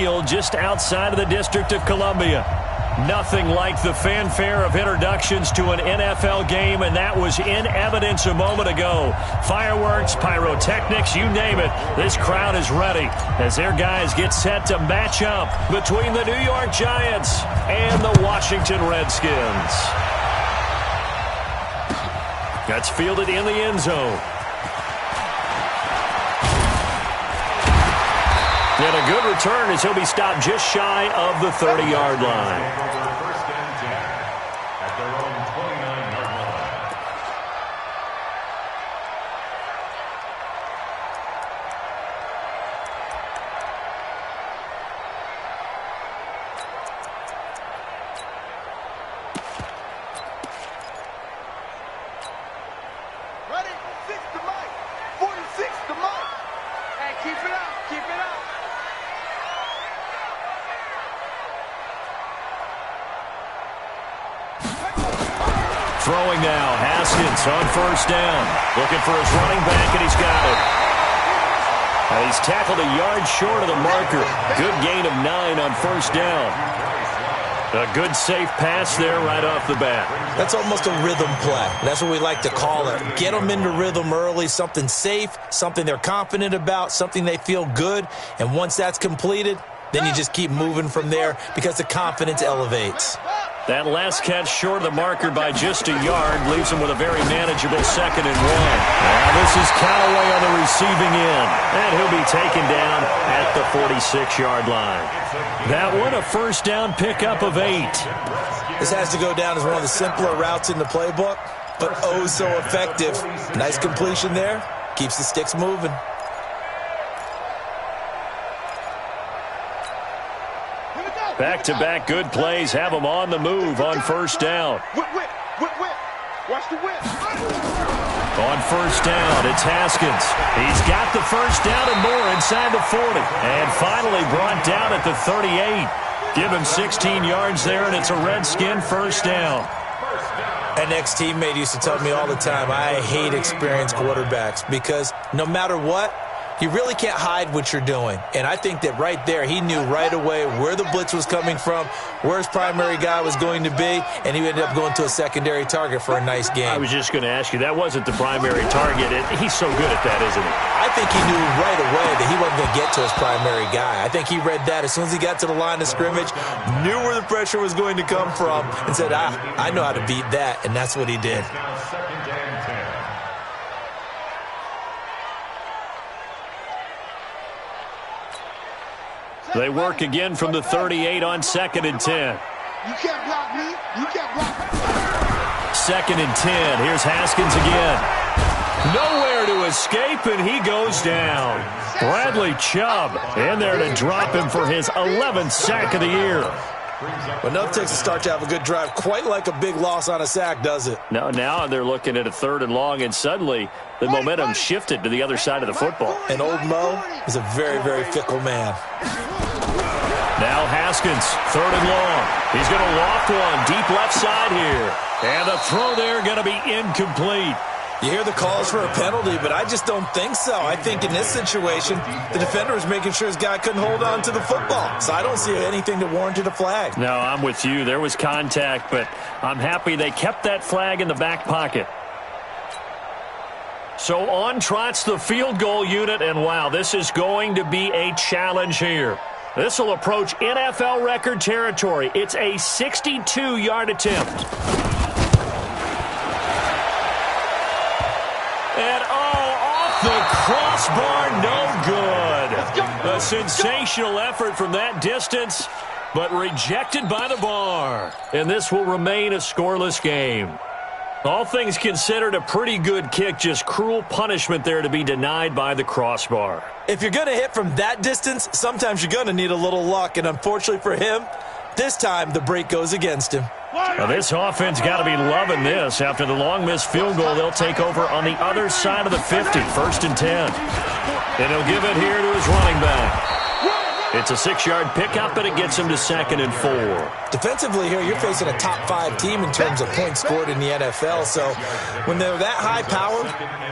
field just outside of the District of Columbia. Nothing like the fanfare of introductions to an NFL game, and that was in evidence a moment ago. Fireworks, pyrotechnics, you name it. This crowd is ready as their guys get set to match up between the New York Giants and the Washington Redskins. That's fielded in the end zone. And a good return as he'll be stopped just shy of the 30-yard line. Throwing now, Haskins on first down. Looking for his running back, and he's got it. And he's tackled a yard short of the marker. Good gain of 9 on first down. A good, safe pass there right off the bat. That's almost a rhythm play. That's what we like to call it. Get them into rhythm early, something safe, something they're confident about, something they feel good. And once that's completed, then you just keep moving from there because the confidence elevates. That last catch short of the marker by just a yard leaves him with a very manageable 2nd and 1. Now this is Callaway on the receiving end, and he'll be taken down at the 46-yard line. That one a first down pickup of 8. This has to go down as one of the simpler routes in the playbook, but oh so effective. Nice completion there. Keeps the sticks moving. Back-to-back good plays have him on the move on first down. Watch the whip. On first down, it's Haskins. He's got the first down and more inside the 40. And finally brought down at the 38. Give him 16 yards there, and it's a Redskin first down. An ex-teammate used to tell me all the time, I hate experienced quarterbacks because no matter what, you really can't hide what you're doing. And I think that right there, he knew right away where the blitz was coming from, where his primary guy was going to be, and he ended up going to a secondary target for a nice game. I was just going to ask you, that wasn't the primary target. He's so good at that, isn't he? I think he knew right away that he wasn't going to get to his primary guy. I think he read that as soon as he got to the line of scrimmage, knew where the pressure was going to come from, and said, I know how to beat that, and that's what he did. They work again from the 38 on 2nd and 10. You can't block me. You can't block me. 2nd and 10. Here's Haskins again. Nowhere to escape, and he goes down. Bradley Chubb in there to drop him for his 11th sack of the year. But enough takes a start to have a good drive. Quite like a big loss on a sack, does it? No, now they're looking at a 3rd and long, and suddenly the momentum shifted to the other side of the football. And old Mo is a very, very fickle man. Now Haskins, 3rd and long. He's going to loft one deep left side here. And the throw there going to be incomplete. You hear the calls for a penalty, but I just don't think so. I think in this situation, the defender was making sure his guy couldn't hold on to the football. So I don't see anything that warranted a flag. No, I'm with you. There was contact, but I'm happy they kept that flag in the back pocket. So on trots the field goal unit, and wow, this is going to be a challenge here. This will approach NFL record territory. It's a 62-yard attempt. And off the crossbar, no good. A sensational effort from that distance, but rejected by the bar. And this will remain a scoreless game. All things considered, a pretty good kick, just cruel punishment there to be denied by the crossbar. If you're going to hit from that distance, sometimes you're going to need a little luck, and unfortunately for him, this time the break goes against him. Now this offense got to be loving this. After the long missed field goal, they'll take over on the other side of the 50, 1st and 10. And he'll give it here to his running back. It's a 6-yard pickup, and it gets him to 2nd and 4. Defensively here, you're facing a top-5 team in terms of points scored in the NFL. So when they're that high power,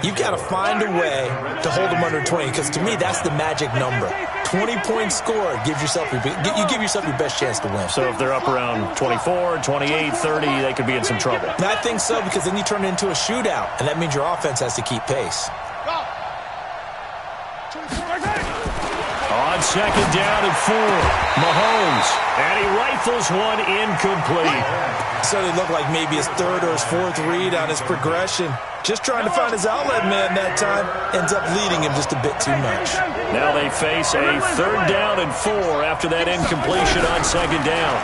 you've got to find a way to hold them under 20. Because to me, that's the magic number. 20 points scored gives yourself you give yourself your best chance to win. So if they're up around 24, 28, 30, they could be in some trouble. And I think so, because then you turn it into a shootout, and that means your offense has to keep pace. On 2nd down and 4, Mahomes, and he rifles one incomplete. So it looked like maybe his 3rd or his 4th read on his progression. Just trying to find his outlet man that time. Ends up leading him just a bit too much. Now they face a 3rd down and 4 after that incompletion on 2nd down.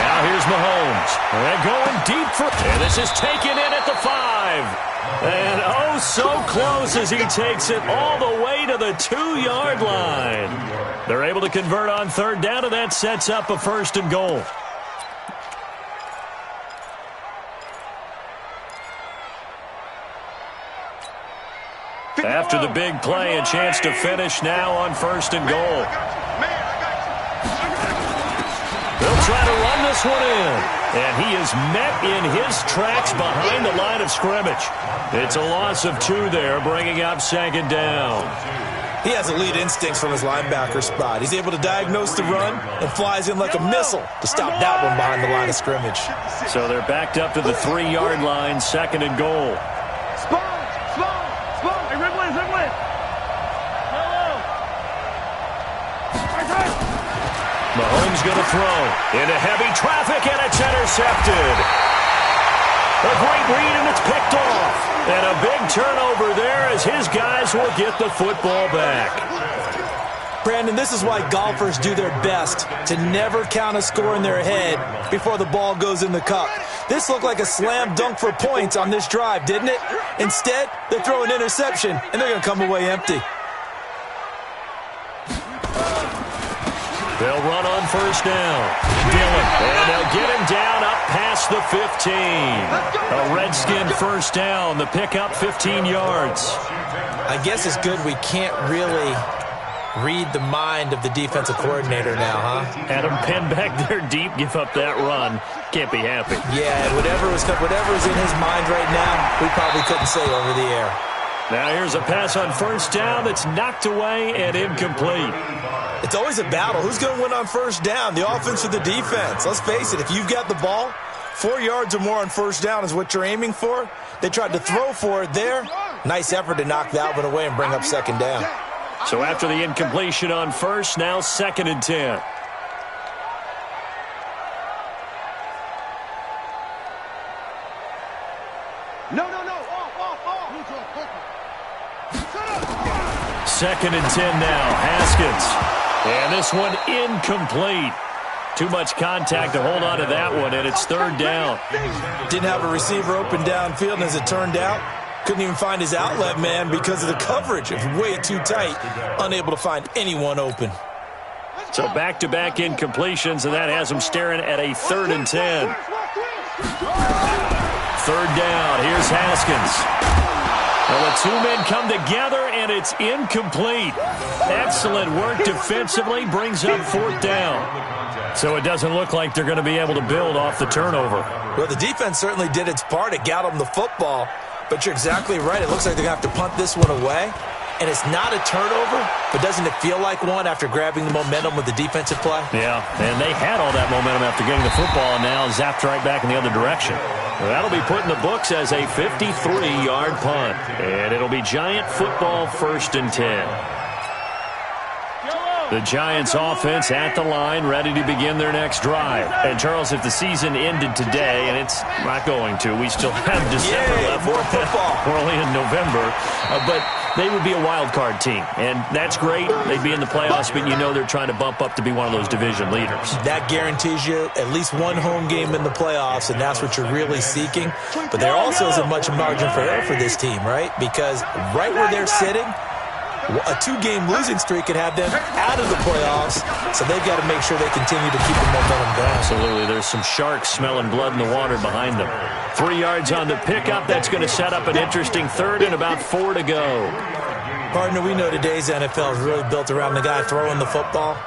Now here's Mahomes. They're going deep for... And this is taken in at the 5. And oh, so close as he takes it all the way to the 2-yard line. They're able to convert on 3rd down, and that sets up a 1st and goal. After the big play, a chance to finish now on 1st and goal. They'll try to run this one in. And he is met in his tracks behind the line of scrimmage. It's a loss of 2 there, bringing up 2nd down. He has elite instincts from his linebacker spot. He's able to diagnose the run and flies in like a missile to stop that one behind the line of scrimmage. So they're backed up to the 3-yard line, 2nd and goal. Mahomes going to throw into heavy traffic, and it's intercepted. A great read, and it's picked off. And a big turnover there as his guys will get the football back. Brandon, this is why golfers do their best to never count a score in their head before the ball goes in the cup. This looked like a slam dunk for points on this drive, didn't it? Instead, they throw an interception, and they're going to come away empty. They'll run on 1st down. Dillon, and they'll get him down up past the 15. A Redskin 1st down. The pickup 15 yards. I guess it's good we can't really read the mind of the defensive coordinator now, huh? Had him pinned back there deep, give up that run. Can't be happy. Yeah, whatever is in his mind right now, we probably couldn't say over the air. Now here's a pass on 1st down that's knocked away and incomplete. It's always a battle. Who's going to win on 1st down, the offense or the defense? Let's face it, if you've got the ball, 4 yards or more on 1st down is what you're aiming for. They tried to throw for it there. Nice effort to knock that one away and bring up 2nd down. So after the incompletion on 1st, now 2nd and 10. No. 2nd and 10 now. Haskins. And this one incomplete. Too much contact to hold on to that one, and it's 3rd down. Didn't have a receiver open downfield, and as it turned out, couldn't even find his outlet man because of the coverage. It was way too tight, unable to find anyone open. So back-to-back incompletions, and that has him staring at a 3rd and 10. 3rd down. Here's Haskins. Well, the 2 men come together, and it's incomplete. Excellent work defensively, brings up 4th down. So it doesn't look like they're going to be able to build off the turnover. Well, the defense certainly did its part. It got them the football. But you're exactly right. It looks like they're going to have to punt this one away. And it's not a turnover, but doesn't it feel like one after grabbing the momentum with the defensive play? Yeah, and they had all that momentum after getting the football, and now zapped right back in the other direction. Well, that'll be put in the books as a 53-yard punt. And it'll be Giant football 1st and 10. The Giants offense at the line, ready to begin their next drive. And, Charles, if the season ended today, and it's not going to, we still have December left. More football. We're only in November. But they would be a wild card team, and that's great. They'd be in the playoffs, but you know they're trying to bump up to be one of those division leaders. That guarantees you at least one home game in the playoffs, and that's what you're really seeking. But there also isn't much margin for error for this team, right? Because right where they're sitting, a 2-game losing streak could have them out of the playoffs, so they've got to make sure they continue to keep the momentum going. Absolutely. There's some sharks smelling blood in the water behind them. 3 yards on the pickup. That's going to set up an interesting 3rd and about 4 to go. Partner, we know today's NFL is really built around the guy throwing the football.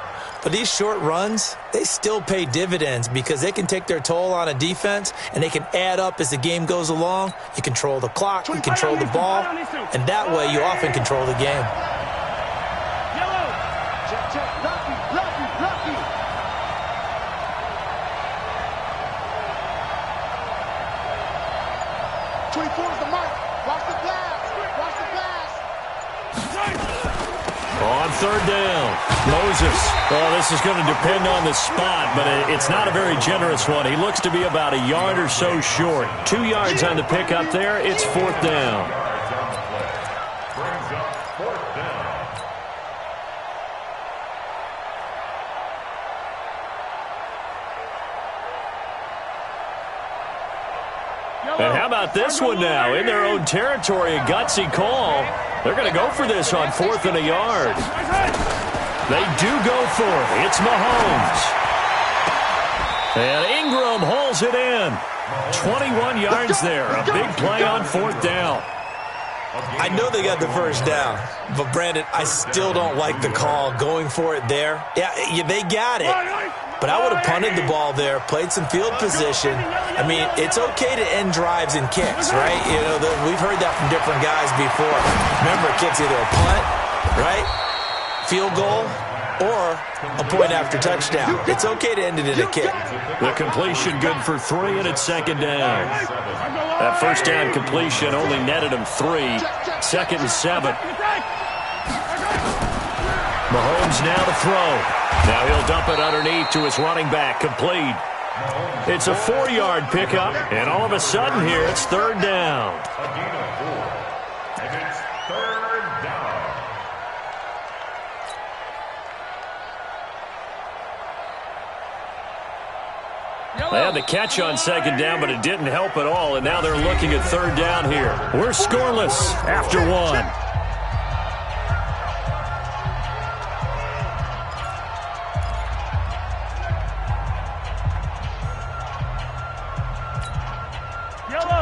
But these short runs, they still pay dividends because they can take their toll on a defense, and they can add up as the game goes along. You control the clock, you control the ball, and that way you often control the game. Check, check. Lucky, lucky, lucky. .24's the mark. Watch the glass. Watch the glass. On third down, Moses. Well, this is going to depend on the spot, but it's not a very generous one. He looks to be about a yard or so short. 2 yards on the pickup there. It's fourth down. And how about this one now? In their own territory, a gutsy call. They're going to go for this on 4th and a yard. They do go for it. It's Mahomes. And Ingram hauls it in. 21 yards there. A big play on 4th down. I know they got the first down, but Brandon, I still don't like the call going for it there. Yeah, they got it. But I would have punted the ball there, played some field position. I mean, it's okay to end drives and kicks, right? You know, we've heard that from different guys before. Remember, a kick's either a punt, right, field goal, or a point after touchdown. It's okay to end it in a kick. The completion good for 3, and it's second down. That first down completion only netted him 3. 2nd and 7. Mahomes now to throw. Now he'll dump it underneath to his running back. Complete. It's a 4-yard pickup, and all of a sudden here it's third down. They had the catch on second down, but it didn't help at all, and now they're looking at third down here. We're scoreless after 1.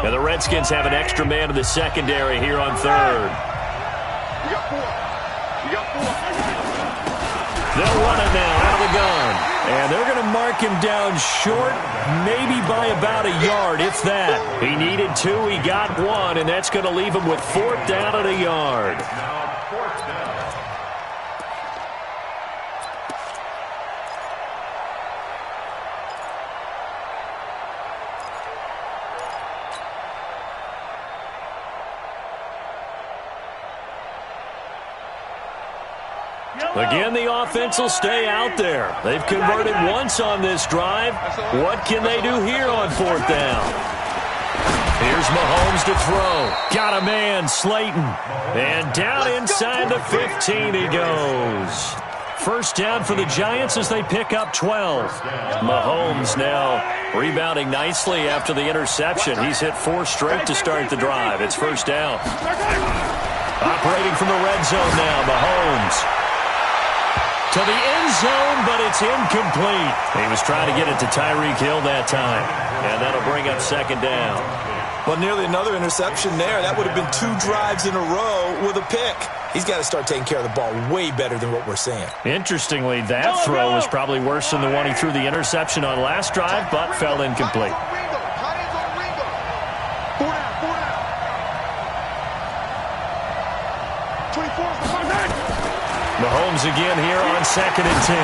And the Redskins have an extra man in the secondary here on third. They'll run it now out of the gun. And they're going to mark him down short, maybe by about a yard, if that. He needed 2, he got 1, and that's going to leave him with 4th down and a yard. Again, the offense will stay out there. They've converted once on this drive. What can they do here on 4th down? Here's Mahomes to throw. Got a man, Slayton. And down inside the 15 he goes. First down for the Giants as they pick up 12. Mahomes now rebounding nicely after the interception. He's hit 4 straight to start the drive. It's first down. Operating from the red zone now, Mahomes. To the end zone, but it's incomplete. He was trying to get it to Tyreek Hill that time. And that'll bring up second down. Well, nearly another interception there. That would have been 2 drives in a row with a pick. He's got to start taking care of the ball way better than what we're seeing. Interestingly, that throw was probably worse than the one he threw the interception on last drive, but fell incomplete. Mahomes again here on 2nd and 10.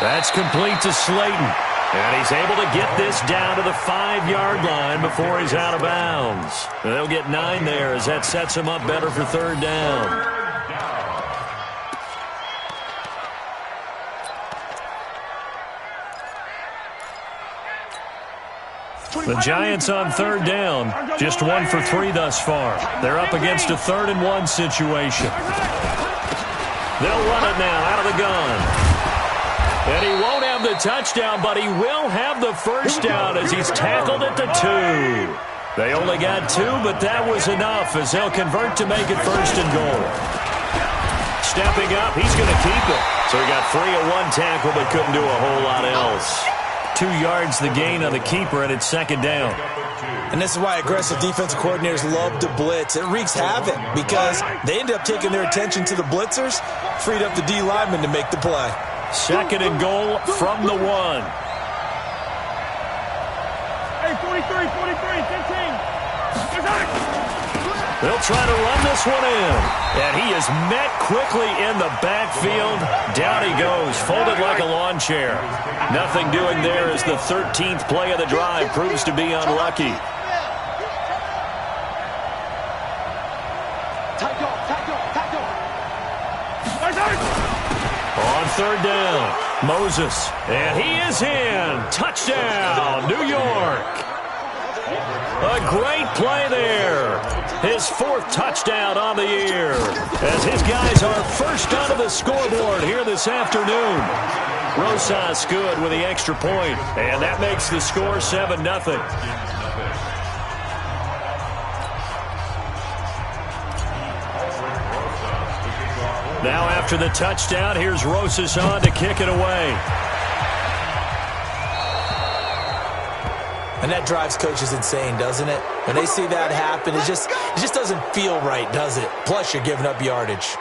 That's complete to Slayton. And he's able to get this down to the 5-yard line before he's out of bounds. They'll get 9 there as that sets him up better for third down. The Giants on third down, just 1 for 3 thus far. They're up against a 3rd and 1 situation. They'll run it now out of the gun. And he won't have the touchdown, but he will have the first down as he's tackled at the 2. They only got 2, but that was enough as they'll convert to make it first and goal. Stepping up, he's going to keep it. So he got 3 at 1 tackle, but couldn't do a whole lot else. 2 2 yards the gain on the keeper, and it's second down. And this is why aggressive defensive coordinators love to blitz. It wreaks havoc because they end up taking their attention to the blitzers, freed up the D lineman to make the play. Second and goal from the 1. Hey, 43, 15. They'll try to run this one in. And he is met quickly in the backfield. Down he goes, folded like a lawn chair. Nothing doing there as the 13th play of the drive proves to be unlucky. On third down, Moses. And he is in. Touchdown, New York. A great play there. His 4th touchdown on the year. As his guys are first onto the scoreboard here this afternoon. Rosas good with the extra point. And that makes the score 7-0. Now after the touchdown, here's Rosas on to kick it away. And that drives coaches insane, doesn't it? When they see that happen, it just doesn't feel right, does it? Plus, you're giving up yardage.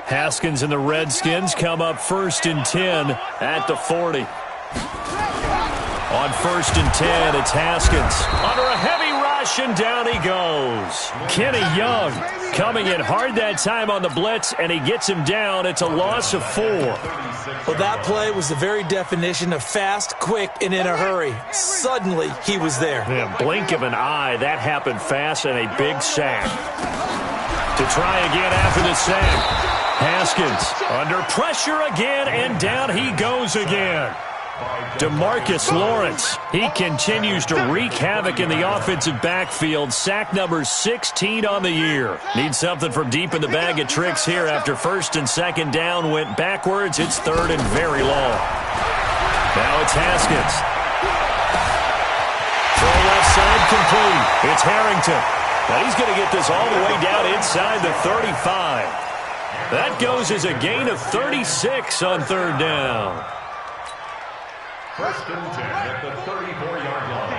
Haskins and the Redskins come up 1st and 10 at the 40. On 1st and 10, it's Haskins. Under a heavy rush, and down he goes. Kenny Young coming in hard that time on the blitz, and he gets him down. It's a loss of 4. Well, that play was the very definition of fast, quick, and in a hurry. Suddenly, he was there. Yeah, blink of an eye, that happened fast, and a big sack. To try again after the sack. Haskins under pressure again, and down he goes again. DeMarcus Lawrence, he continues to wreak havoc in the offensive backfield. Sack number 16 on the year. Needs something from deep in the bag of tricks here after 1st and 2nd down went backwards. It's 3rd and very long. Now it's Haskins. Throw left side complete. It's Harrington. Now he's going to get this all the way down inside the 35. That goes as a gain of 36 on 3rd down. 1st and 10 at the 34-yard line.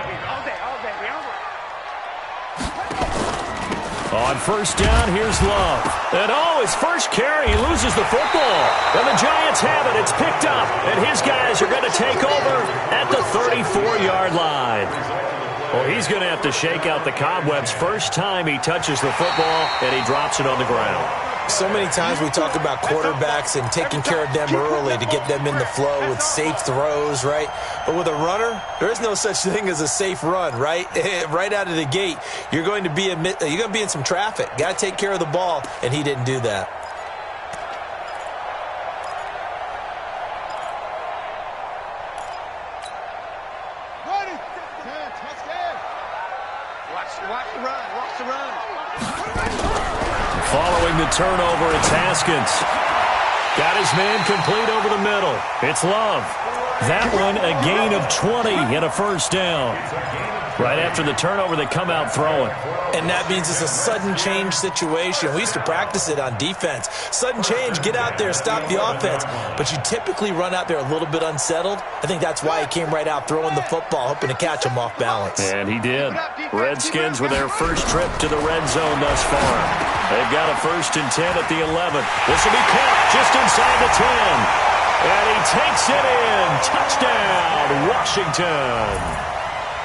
On 1st down, here's Love. And his first carry, he loses the football. And the Giants have it. It's picked up. And his guys are going to take over at the 34-yard line. Well, he's going to have to shake out the cobwebs first time he touches the football, and he drops it on the ground. So many times we talk about quarterbacks and taking care of them early to get them in the flow with safe throws, right? But with a runner, there is no such thing as a safe run, right? Right out of the gate, you're going to be in some traffic. Got to take care of the ball, and he didn't do that. Following the turnover, it's Haskins. Got his man complete over the middle. It's Love. That one, a gain of 20 and a 1st down. Right after the turnover, they come out throwing. And that means it's a sudden change situation. We used to practice it on defense. Sudden change, get out there, stop the offense. But you typically run out there a little bit unsettled. I think that's why he came right out throwing the football, hoping to catch him off balance. And he did. Redskins with their first trip to the red zone thus far. They've got a 1st and 10 at the 11. This will be caught just inside the 10. And he takes it in. Touchdown, Washington.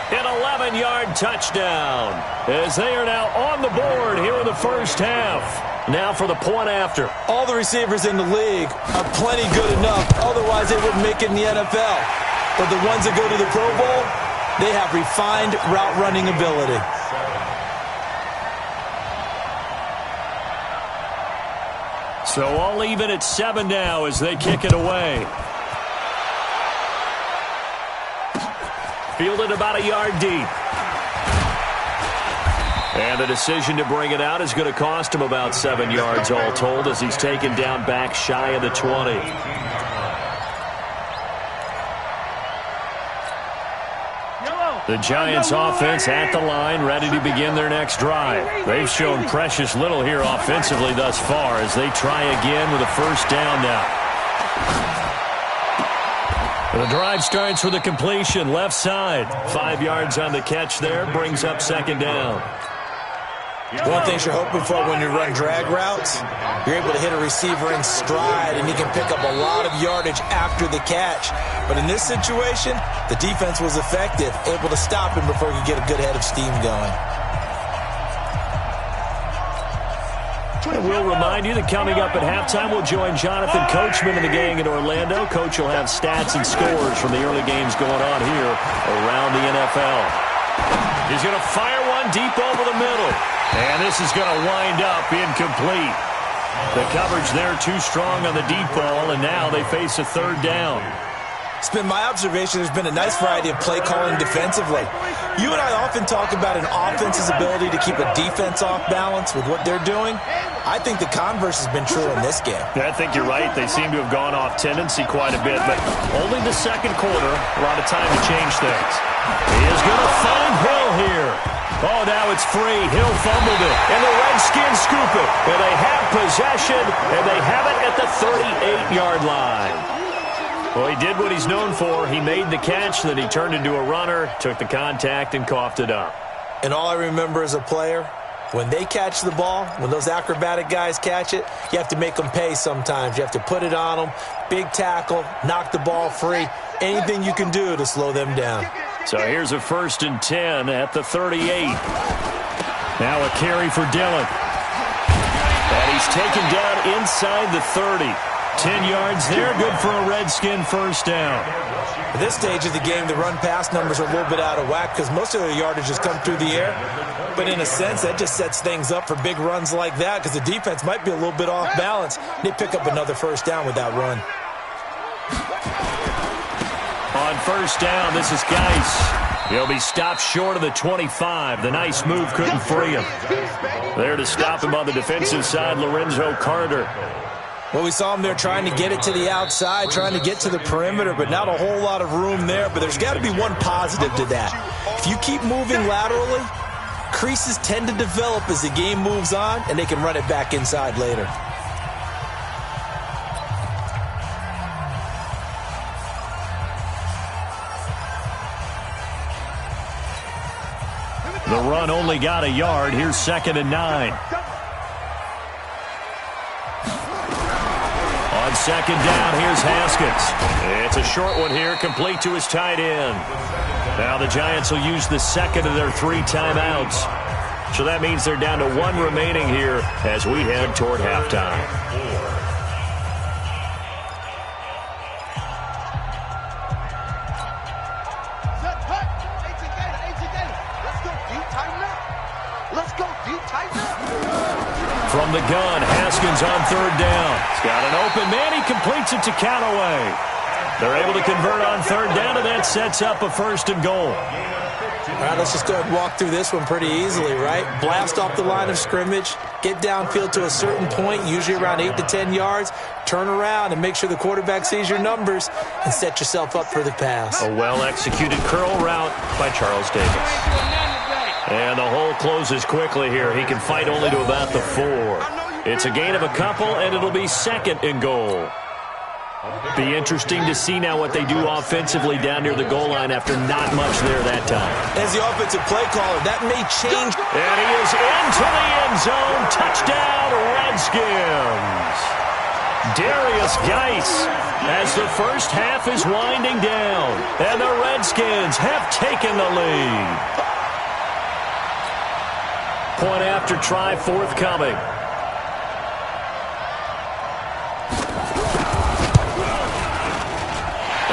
An 11-yard touchdown as they are now on the board here in the first half. Now for the point after. All the receivers in the league are plenty good enough. Otherwise, they wouldn't make it in the NFL. But the ones that go to the Pro Bowl, they have refined route running ability. So all even at 7 now as they kick it away. Fielded about a yard deep. And the decision to bring it out is going to cost him about 7 yards all told as he's taken down back shy of the 20. The Giants offense at the line, ready to begin their next drive. They've shown precious little here offensively thus far as they try again with a first down now. The drive starts with a completion, left side. 5 yards on the catch there, brings up second down. One thing you're hoping for when you run drag routes, you're able to hit a receiver in stride, and he can pick up a lot of yardage after the catch. But in this situation, the defense was effective, able to stop him before he could get a good head of steam going. And we'll remind you that coming up at halftime, we'll join Jonathan Coachman and the gang in Orlando. Coach will have stats and scores from the early games going on here around the NFL. He's going to fire one deep over the middle. And this is going to wind up incomplete. The coverage there too strong on the deep ball, and now they face a third down. It's been my observation there's been a nice variety of play calling defensively. You and I often talk about an offense's ability to keep a defense off balance with what they're doing. I think the converse has been true in this game. Yeah, I think you're right. They seem to have gone off tendency quite a bit, but only the second quarter, a lot of time to change things. He is going to find Hill here. Oh, now it's free. Hill fumbled it, and the Redskins scoop it. And they have possession, and they have it at the 38-yard line. Well, he did what he's known for. He made the catch, then he turned into a runner, took the contact, and coughed it up. And all I remember as a player, when they catch the ball, when those acrobatic guys catch it, you have to make them pay sometimes. You have to put it on them, big tackle, knock the ball free, anything you can do to slow them down. So here's a 1st and 10 at the 38. Now a carry for Dillon. And he's taken down inside the 30. 10 yards there, good for a Redskin first down. At this stage of the game, the run-pass numbers are a little bit out of whack because most of the yardage has come through the air. But in a sense, that just sets things up for big runs like that because the defense might be a little bit off balance. They pick up another first down with that run. On first down, this is Geis. He'll be stopped short of the 25. The nice move couldn't free him. There to stop him on the defensive side, Lorenzo Carter. Well, we saw him there trying to get it to the outside, trying to get to the perimeter, but not a whole lot of room there. But there's got to be one positive to that. If you keep moving laterally, creases tend to develop as the game moves on, and they can run it back inside later. The run only got a yard. Here's 2nd and 9. On 2nd down, here's Haskins. It's a short one here, complete to his tight end. Now the Giants will use the second of their 3 timeouts. So that means they're down to 1 remaining here as we head toward halftime. From the gun, Haskins on 3rd down. He's got an open man. He completes it to Callaway. They're able to convert on 3rd down, and that sets up a 1st and goal. All right, let's just go ahead and walk through this one pretty easily, right? Blast off the line of scrimmage, get downfield to a certain point, usually around 8 to 10 yards, turn around and make sure the quarterback sees your numbers and set yourself up for the pass. A well-executed curl route by Charles Davis. And the hole closes quickly here. He can fight only to about the 4. It's a gain of a couple, and it'll be 2nd and goal. Be interesting to see now what they do offensively down near the goal line after not much there that time. As the offensive play caller, that may change. And he is into the end zone. Touchdown, Redskins. Darius Geis as the first half is winding down. And the Redskins have taken the lead. Point after try forthcoming.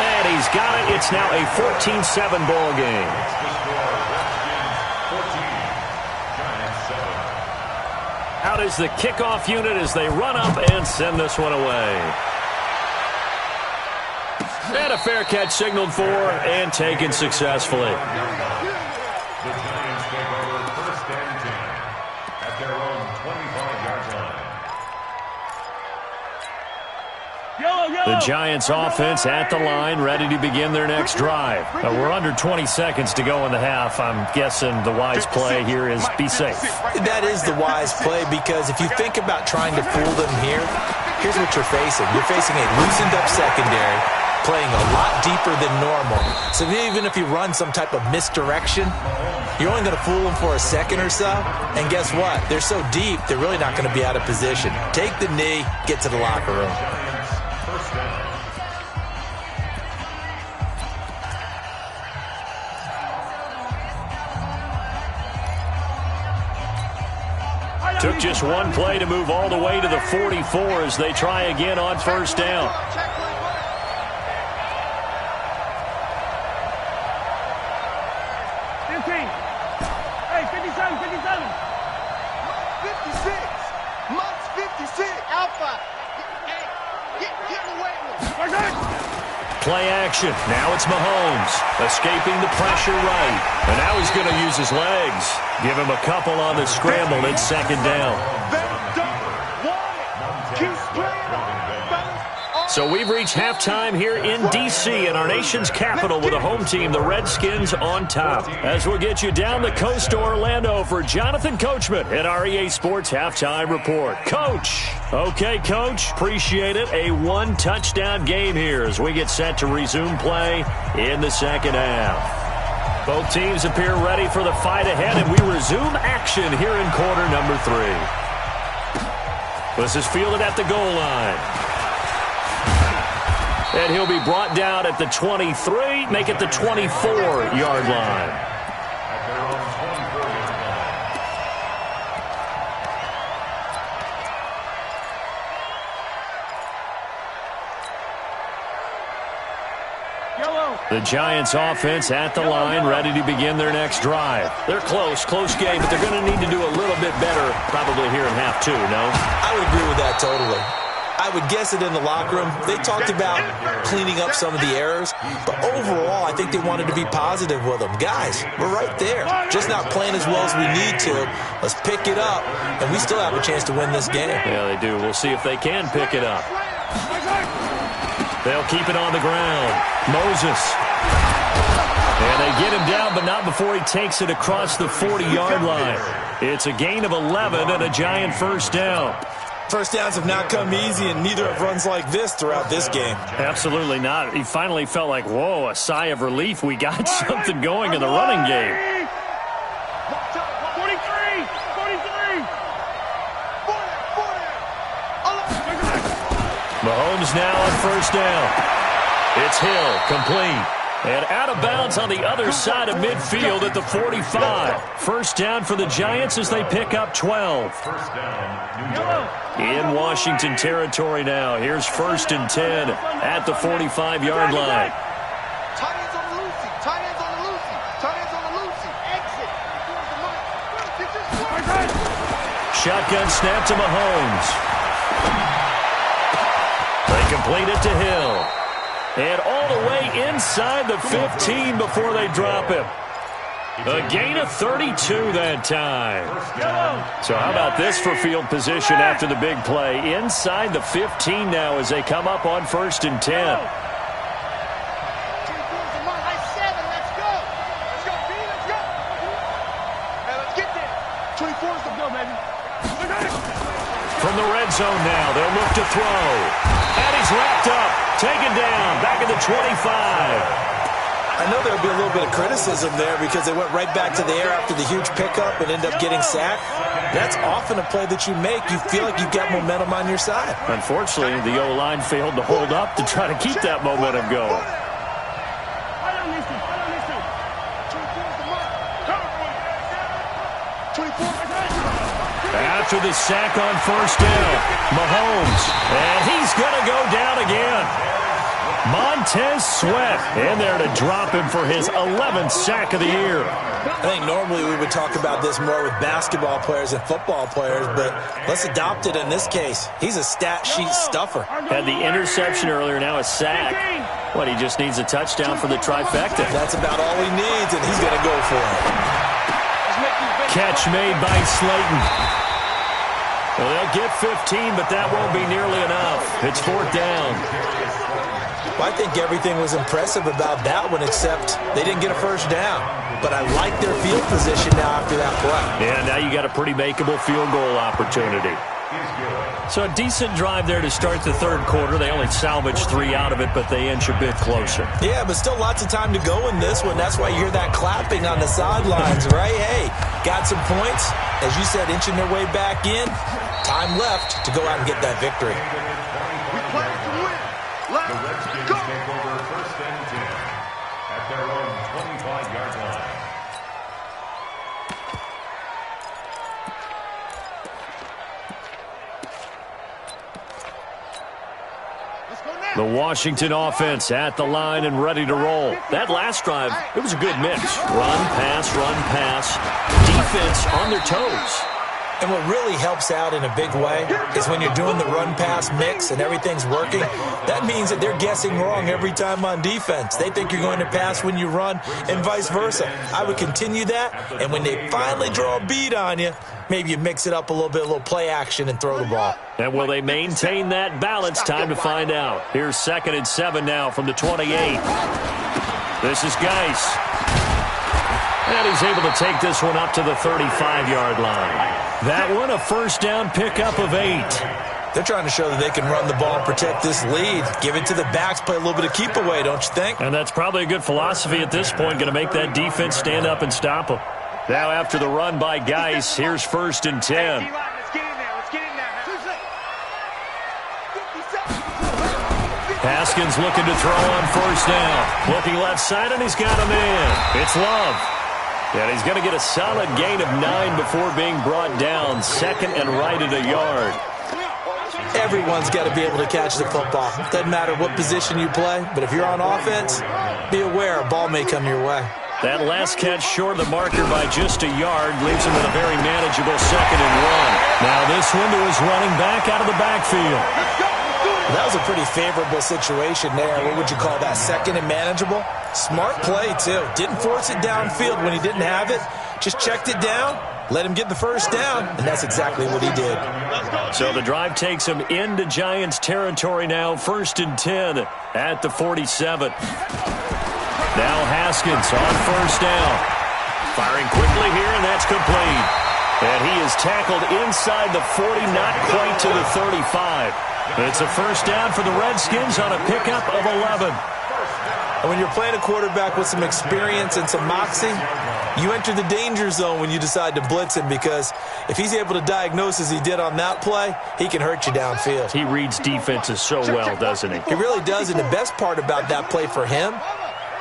And he's got it. It's now a 14-7 ball game. Out is the kickoff unit as they run up and send this one away. And a fair catch signaled for and taken successfully. The Giants offense at the line, ready to begin their next drive. We're under 20 seconds to go in the half. I'm guessing the wise play here is be safe. That is the wise play, because if you think about trying to fool them here, here's what you're facing. You're facing a loosened up secondary, playing a lot deeper than normal. So even if you run some type of misdirection, you're only going to fool them for a second or so. And guess what? They're so deep, they're really not going to be out of position. Take the knee, get to the locker room. Took just one play to move all the way to the 44 as they try again on first down. Play action. Now it's Mahomes escaping the pressure right. And now he's going to use his legs. Give him a couple on the scramble. It's second down. So we've reached halftime here in D.C. in our nation's capital with a home team, the Redskins, on top. As we'll get you down the coast to Orlando for Jonathan Coachman at our EA Sports Halftime Report. Coach. Okay, Coach. Appreciate it. A one-touchdown game here as we get set to resume play in the second half. Both teams appear ready for the fight ahead, and we resume action here in quarter number 3. This is fielded at the goal line. And he'll be brought down at the 23, make it the 24-yard line. The Giants offense at the line, ready to begin their next drive. They're close game, but they're going to need to do a little bit better probably here in half 2, no? I would agree with that totally. I would guess it in the locker room. They talked about cleaning up some of the errors, but overall, I think they wanted to be positive with them. Guys, we're right there. Just not playing as well as we need to. Let's pick it up, and we still have a chance to win this game. Yeah, they do. We'll see if they can pick it up. They'll keep it on the ground. Moses. And they get him down, but not before he takes it across the 40-yard line. It's a gain of 11 and a Giant first down. First downs have not come easy, and neither have runs like this throughout this game. Absolutely not. He finally felt like, whoa, a sigh of relief. We got something going in the running game. 43. Mahomes now on first down. It's Hill, complete. And out of bounds on the other side of midfield at the 45. First down for the Giants as they pick up 12. In Washington territory now. Here's 1st and 10 at the 45-yard line. Shotgun snap to Mahomes. They complete it to Hill. And all the way inside the 15 before they drop him. A gain of 32 that time. So how about this for field position after the big play? Inside the 15 now as they come up on 1st and 10. From the red zone now, they'll look to throw. And he's wrapped up, taken down, back at the 25. I know there'll be a little bit of criticism there because they went right back to the air after the huge pickup and end up getting sacked. That's often a play that you make. You feel like you've got momentum on your side. Unfortunately, the O-line failed to hold up to try to keep that momentum going. After the sack on first down, Mahomes, and he's going to go down again. Montez Sweat in there to drop him for his 11th sack of the year. I think normally we would talk about this more with basketball players and football players, but let's adopt it in this case. He's a stat sheet stuffer. Had the interception earlier, now a sack. What, he just needs a touchdown for the trifecta. That's about all he needs, and he's going to go for it. Catch made by Slayton. Well, they'll get 15, but that won't be nearly enough. It's 4th down. Well, I think everything was impressive about that one, except they didn't get a first down. But I like their field position now after that play. Yeah, now you got a pretty makeable field goal opportunity. So a decent drive there to start the third quarter. They only salvaged 3 out of it, but they inch a bit closer. Yeah, but still lots of time to go in this one. That's why you hear that clapping on the sidelines, right? Hey, got some points. As you said, inching their way back in. Time left to go out and get that victory. We play to win. Let's The Redskins go. take over 1st and 10 at their own 25-yard line. Let's go now. The Washington offense at the line and ready to roll. That last drive, it was a good mix. Run, pass, defense on their toes. And what really helps out in a big way is when you're doing the run-pass mix and everything's working, that means that they're guessing wrong every time on defense. They think you're going to pass when you run and vice versa. I would continue that, and when they finally draw a beat on you, maybe you mix it up a little bit, a little play action, and throw the ball. And will they maintain that balance? Time to find out. Here's 2nd and 7 now from the 28. This is Geis. And he's able to take this one up to the 35-yard line. That one, a first down pickup of 8. They're trying to show that they can run the ball and protect this lead. Give it to the backs, play a little bit of keep away, don't you think? And that's probably a good philosophy at this point, going to make that defense stand up and stop them. Now after the run by Geis, here's 1st and 10. Let's get in there. Let's get in there. Haskins looking to throw on 1st down. Looking left side, and he's got a man. It's Love. And he's going to get a solid gain of 9 before being brought down. 2nd and right at a yard. Everyone's got to be able to catch the football. Doesn't matter what position you play, but if you're on offense, be aware a ball may come your way. That last catch short of the marker by just a yard leaves him with a very manageable 2nd and 1. Now this one to his running back out of the backfield. That was a pretty favorable situation there. What would you call that? 2nd and manageable? Smart play, too. Didn't force it downfield when he didn't have it. Just checked it down, let him get the first down, and that's exactly what he did. So the drive takes him into Giants territory now. 1st and 10 at the 47. Now Haskins on 1st down. Firing quickly here, and that's complete. And he is tackled inside the 40, not quite to the 35. It's a first down for the Redskins on a pickup of 11. And when you're playing a quarterback with some experience and some moxie, you enter the danger zone when you decide to blitz him, because if he's able to diagnose as he did on that play, he can hurt you downfield. He reads defenses so well, doesn't he? He really does, and the best part about that play for him,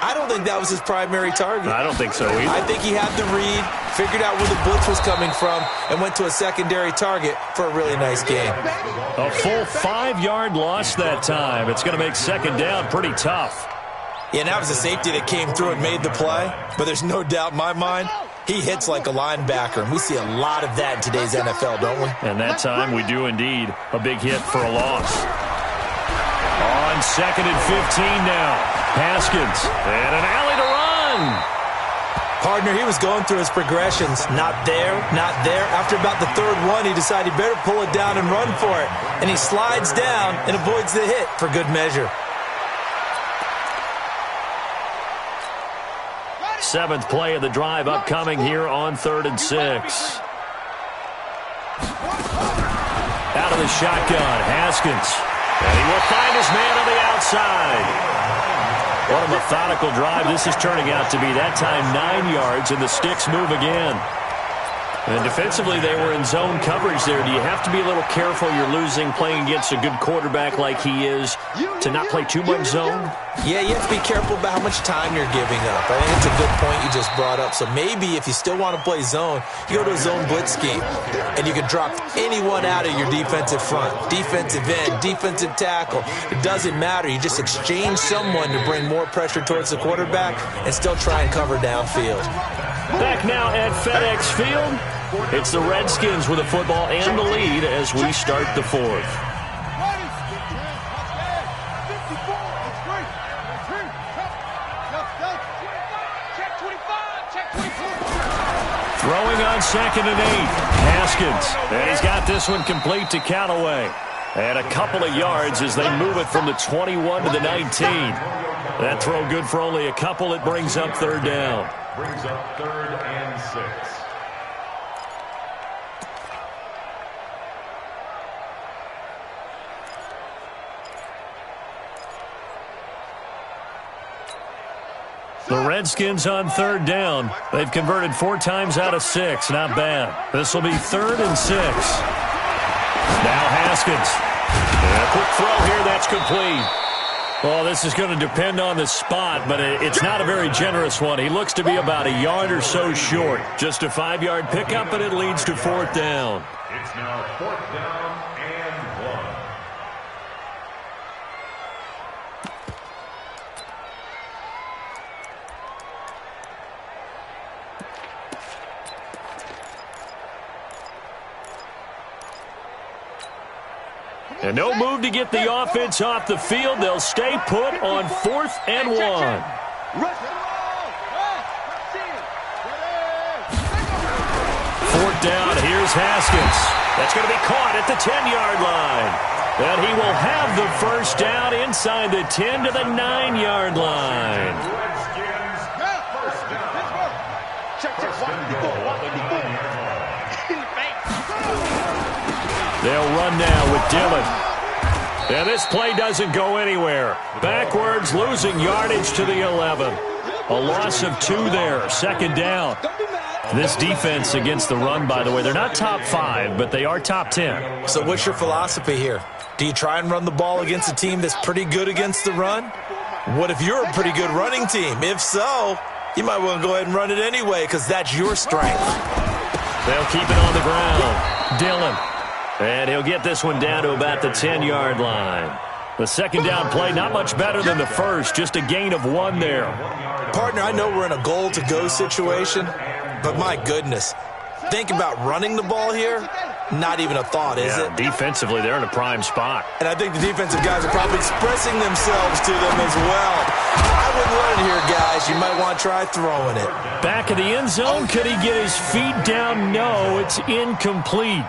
I don't think that was his primary target. I don't think so either. I think he had the read, figured out where the blitz was coming from, and went to a secondary target for a really nice game. A full 5-yard loss that time. It's going to make 2nd down pretty tough. Yeah, and that was a safety that came through and made the play, but there's no doubt in my mind, he hits like a linebacker, and we see a lot of that in today's NFL, don't we? And that time we do indeed. A big hit for a loss. On 2nd and 15 now. Haskins, and an alley to run. Partner, he was going through his progressions. Not there, not there. After about the 3rd one, he decided he better pull it down and run for it. And he slides down and avoids the hit for good measure. 7th play of the drive upcoming here on 3rd and 6. Out of the shotgun, Haskins. And he will find his man on the outside. What a methodical drive this is turning out to be. That time 9 yards, and the sticks move again. And defensively, they were in zone coverage there. Do you have to be a little careful? You're losing playing against a good quarterback like he is to not play too much zone? Yeah, you have to be careful about how much time you're giving up. I think it's a good point you just brought up. So maybe if you still want to play zone, you go to a zone blitz scheme, and you can drop anyone out of your defensive front. Defensive end, defensive tackle. It doesn't matter. You just exchange someone to bring more pressure towards the quarterback and still try and cover downfield. Back now at FedEx Field, it's the Redskins with the football and the lead as we start the 4th. Throwing on 2nd and 8. Haskins. And he's got this one complete to Callaway. And a couple of yards as they move it from the 21 to the 19. That throw good for only a couple. It brings up 3rd down. Brings up 3rd and 6. The Redskins on 3rd down. They've converted 4 times out of 6. Not bad. This will be 3rd and 6. Now Haskins. And a quick throw here. That's complete. Well, this is going to depend on the spot, but it's not a very generous one. He looks to be about a yard or so short. Just a 5-yard pickup, and it leads to 4th down. It's now 4th down and 1. And no move to get the offense off the field. They'll stay put on 4th and 1. 4th down. Here's Haskins. That's going to be caught at the 10-yard line. And he will have the 1st down inside the 10 to the 9-yard line. They'll run now with Dillon. And this play doesn't go anywhere. Backwards, losing yardage to the 11. A loss of 2 there. 2nd down. This defense against the run, by the way, they're not top 5, but they are top 10. So what's your philosophy here? Do you try and run the ball against a team that's pretty good against the run? What if you're a pretty good running team? If so, you might want to go ahead and run it anyway because that's your strength. They'll keep it on the ground. Dillon. And he'll get this one down to about the 10-yard line. The 2nd down play, not much better than the first, just a gain of 1 there. Partner, I know we're in a goal-to-go situation, but my goodness, think about running the ball here. Not even a thought, is it? Defensively, they're in a prime spot. And I think the defensive guys are probably expressing themselves to them as well. I wouldn't run it here, guys. You might want to try throwing it. Back of the end zone, could he get his feet down? No, it's incomplete.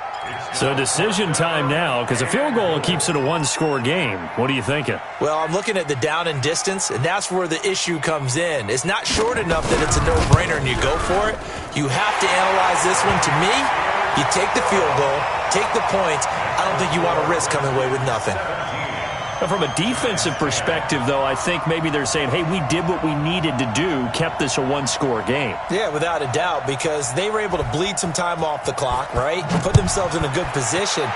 So decision time now, because a field goal keeps it a 1-score game. What are you thinking? Well, I'm looking at the down and distance, and that's where the issue comes in. It's not short enough that it's a no-brainer and you go for it. You have to analyze this one. To me, you take the field goal, take the points. I don't think you want to risk coming away with nothing. From a defensive perspective, though, I think maybe they're saying, hey, we did what we needed to do, kept this a 1-score game. Yeah, without a doubt, because they were able to bleed some time off the clock, right? Put themselves in a good position,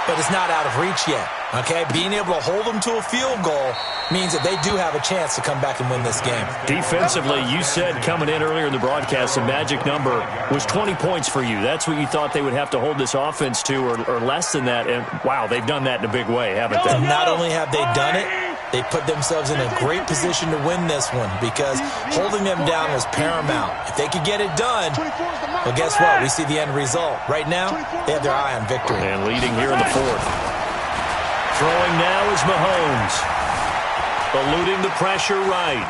but it's not out of reach yet, okay? Being able to hold them to a field goal means that they do have a chance to come back and win this game. Defensively, you said coming in earlier in the broadcast, the magic number was 20 points for you. That's what you thought they would have to hold this offense to, or less than that. And, wow, they've done that in a big way, haven't they? And not only have they done it, they put themselves in a great position to win this one because holding them down was paramount. If they could get it done, well, guess what? We see the end result. Right now, they have their eye on victory. And leading here in the 4th. Throwing now is Mahomes. Eluding the pressure right.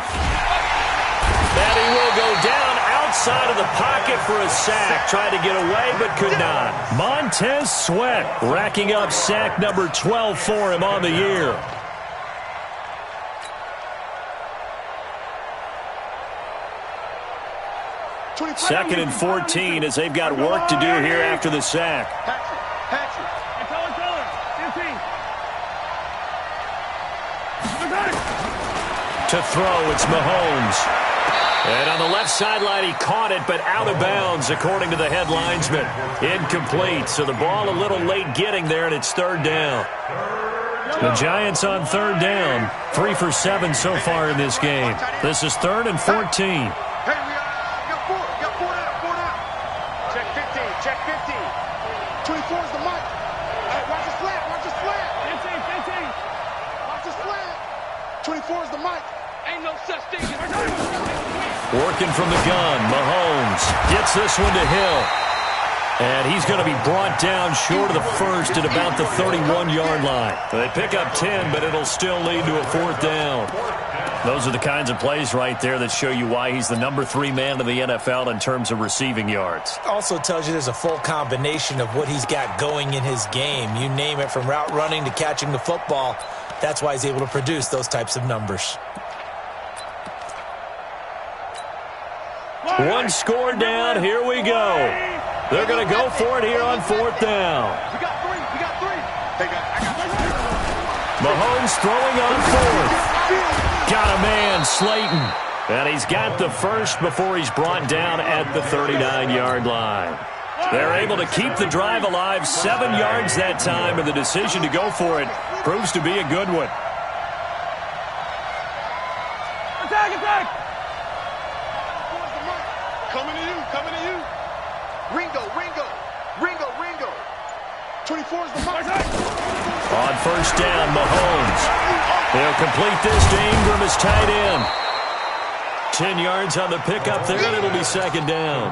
And he will go down outside of the pocket for a sack. Tried to get away, but could not. Montez Sweat racking up sack number 12 for him on the year. Second and 14 as they've got work to do here after the sack. To throw, it's Mahomes. And on the left sideline, he caught it, but out of bounds, according to the head linesman. Incomplete, so the ball a little late getting there, and it's 3rd down. The Giants on 3rd down, 3 for 7 so far in this game. This is 3rd and 14. Check 15. 24 is the mic. Hey, watch the slant. Watch the slant. 15. Watch the slant. 24 is the mic. Ain't no such thing as Working from the gun, Mahomes gets this one to Hill. And he's going to be brought down short of the first at about the 31-yard line. They pick up 10, but it'll still lead to a 4th down. Those are the kinds of plays right there that show you why he's the number 3 man in the NFL in terms of receiving yards. Also tells you there's a full combination of what he's got going in his game. You name it, from route running to catching the football. That's why he's able to produce those types of numbers. One score down. Here we go. They're going to go for it here on 4th down. We got 3. We got 3. Mahomes throwing on 4th. Got a man, Slayton. And he's got the first before he's brought down at the 39-yard line. They're able to keep the drive alive, 7 yards that time, and the decision to go for it proves to be a good one. Attack, attack! Coming to you, coming to you. Ringo, Ringo, Ringo, Ringo. 24 is the mark. On 1st down, Mahomes. They'll complete this to Ingram as tight end. 10 yards on the pickup there, and it'll be 2nd down.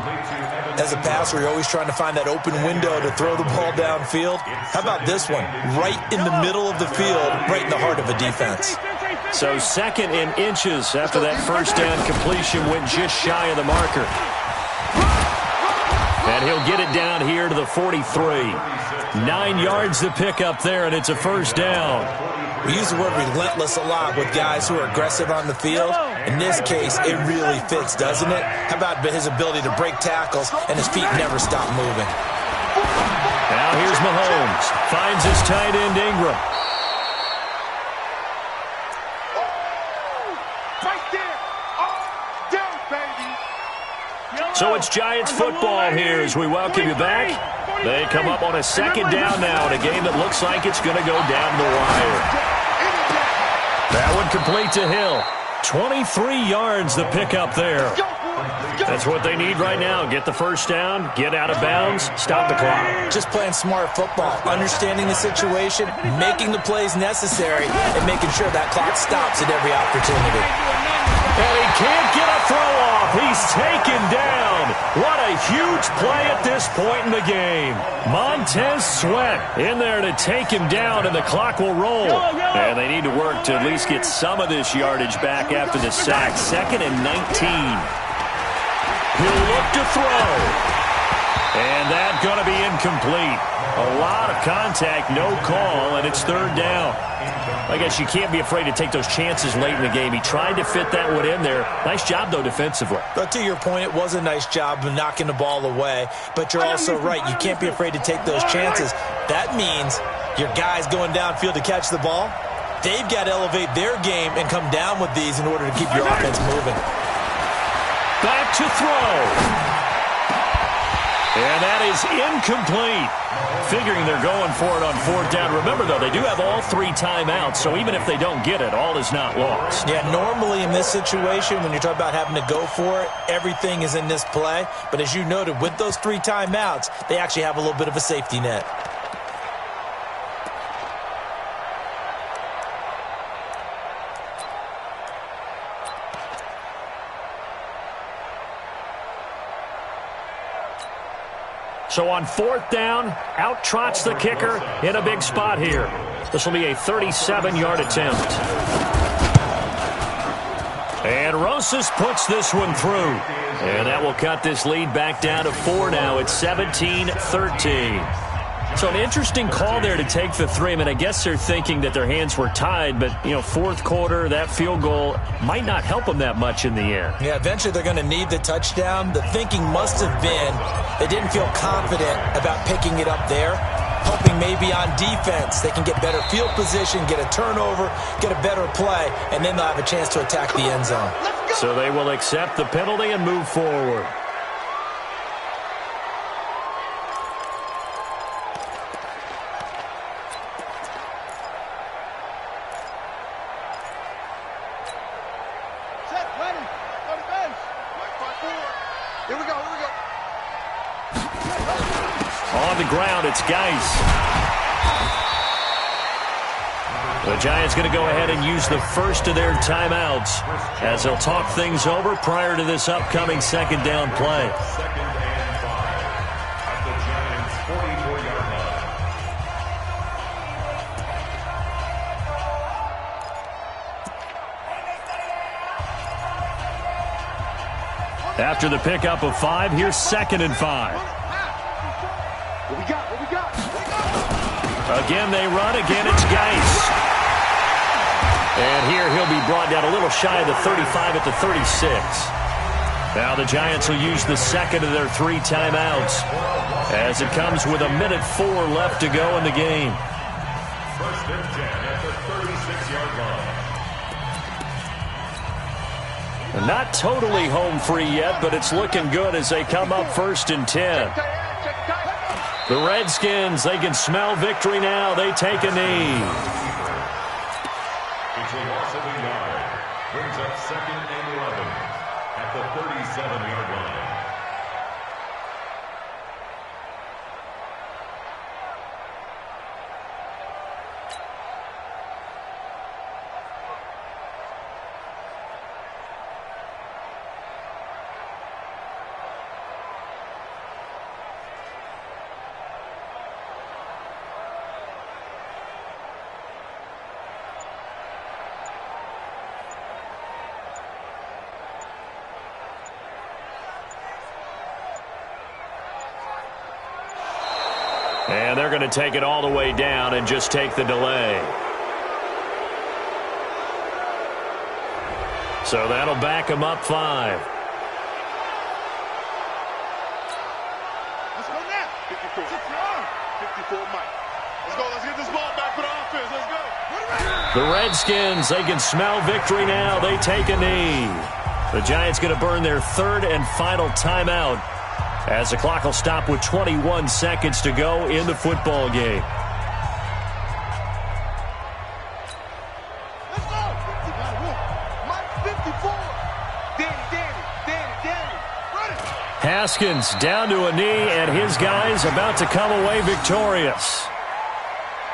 As a passer, you're always trying to find that open window to throw the ball downfield. How about this one? Right in the middle of the field, right in the heart of a defense. So 2nd in inches after that 1st down completion went just shy of the marker. And he'll get it down here to the 43. 9 yards to pick up there, and it's a 1st down. We use the word relentless a lot with guys who are aggressive on the field. In this case, it really fits, doesn't it? How about his ability to break tackles and his feet never stop moving? Now here's Mahomes. Finds his tight end, Ingram. Right there. Down, baby. So it's Giants football here as we welcome you back. They come up on a 2nd down now in a game that looks like it's going to go down the wire. That one complete to Hill. 23 yards to pick up there. That's what they need right now. Get the 1st down, get out of bounds, stop the clock. Just playing smart football, understanding the situation, making the plays necessary, and making sure that clock stops at every opportunity. And he can't get a throw off. He's taken down. What a huge play at this point in the game. Montez Sweat in there to take him down, and the clock will roll. And they need to work to at least get some of this yardage back after the sack. 2nd and 19. He'll look to throw. And that's going to be incomplete. A lot of contact, no call, and it's 3rd down. I guess you can't be afraid to take those chances late in the game. He tried to fit that one in there. Nice job, though, defensively. But to your point, it was a nice job of knocking the ball away. But you're also right. You can't be afraid to take those chances. That means your guys going downfield to catch the ball, they've got to elevate their game and come down with these in order to keep your offense moving. Back to throw. And that is incomplete. Figuring they're going for it on 4th down. Remember, though, they do have all 3 timeouts, so even if they don't get it, all is not lost. Yeah, normally in this situation, when you're talking about having to go for it, everything is in this play. But as you noted, with those 3 timeouts, they actually have a little bit of a safety net. So on 4th down, out trots the kicker in a big spot here. This will be a 37-yard attempt. And Rosas puts this one through. And that will cut this lead back down to 4 now. It's 17-13. So an interesting call there to take the 3. I mean, I guess they're thinking that their hands were tied, but, 4th quarter, that field goal might not help them that much in the end. Yeah, eventually they're going to need the touchdown. The thinking must have been they didn't feel confident about picking it up there, hoping maybe on defense they can get better field position, get a turnover, get a better play, and then they'll have a chance to attack the end zone. So they will accept the penalty and move forward. On the ground, it's Geis. The Giants going to go ahead and use the first of their timeouts as they'll talk things over prior to this upcoming 2nd down play. After the pickup of 5, here's 2nd and 5. What we got? Again, they run. Again, it's Geis. And here he'll be brought down a little shy of the 35 at the 36. Now the Giants will use the second of their 3 timeouts as it comes with 1:04 left to go in the game. 1st and 10 at the 36-yard line. Not totally home free yet, but it's looking good as they come up 1st and 10. The Redskins, they can smell victory now. They take a knee. It's a loss of a yard. Brings up 2nd and 11 at the 37-yard line. And they're going to take it all the way down and just take the delay. So that'll back them up 5. Let's go now. 54. 54, Mike. Let's go. Let's get this ball back for the offense. Let's go. The Redskins, they can smell victory now. They take a knee. The Giants going to burn their 3rd and final timeout as the clock will stop with 21 seconds to go in the football game. Let's go. Mike, 54. Danny. Run it. Haskins down to a knee, and his guys about to come away victorious.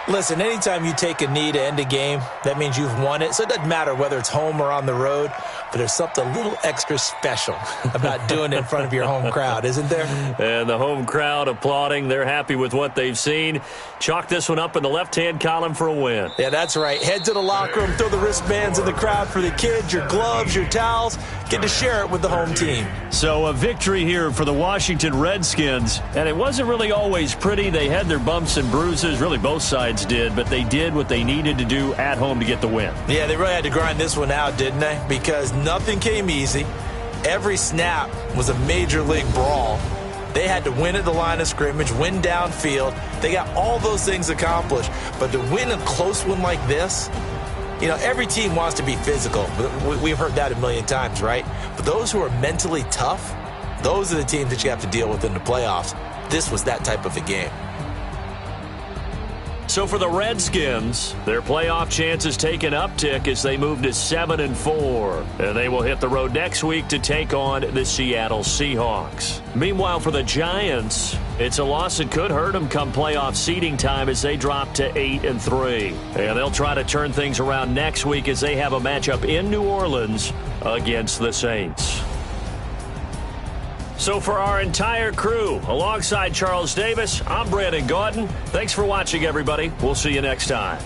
Listen, anytime you take a knee to end a game, that means you've won it. So it doesn't matter whether it's home or on the road, but there's something a little extra special about doing it in front of your home crowd, isn't there? And the home crowd applauding. They're happy with what they've seen. Chalk this one up in the left-hand column for a win. Yeah, that's right. Head to the locker room, throw the wristbands in the crowd for the kids, your gloves, your towels. Get to share it with the home team. So a victory here for the Washington Redskins. And it wasn't really always pretty. They had their bumps and bruises. Really, both sides did. But they did what they needed to do at home to get the win. Yeah, they really had to grind this one out, didn't they? Because nothing came easy. Every snap was a major league brawl. They had to win at the line of scrimmage, win downfield. They got all those things accomplished. But to win a close one like this, you know, every team wants to be physical. We've heard that a million times, right? But those who are mentally tough, those are the teams that you have to deal with in the playoffs. This was that type of a game. So for the Redskins, their playoff chances take an uptick as they move to 7-4. And they will hit the road next week to take on the Seattle Seahawks. Meanwhile, for the Giants, it's a loss that could hurt them come playoff seeding time as they drop to 8-3. And they'll try to turn things around next week as they have a matchup in New Orleans against the Saints. So for our entire crew, alongside Charles Davis, I'm Brandon Gaudin. Thanks for watching, everybody. We'll see you next time.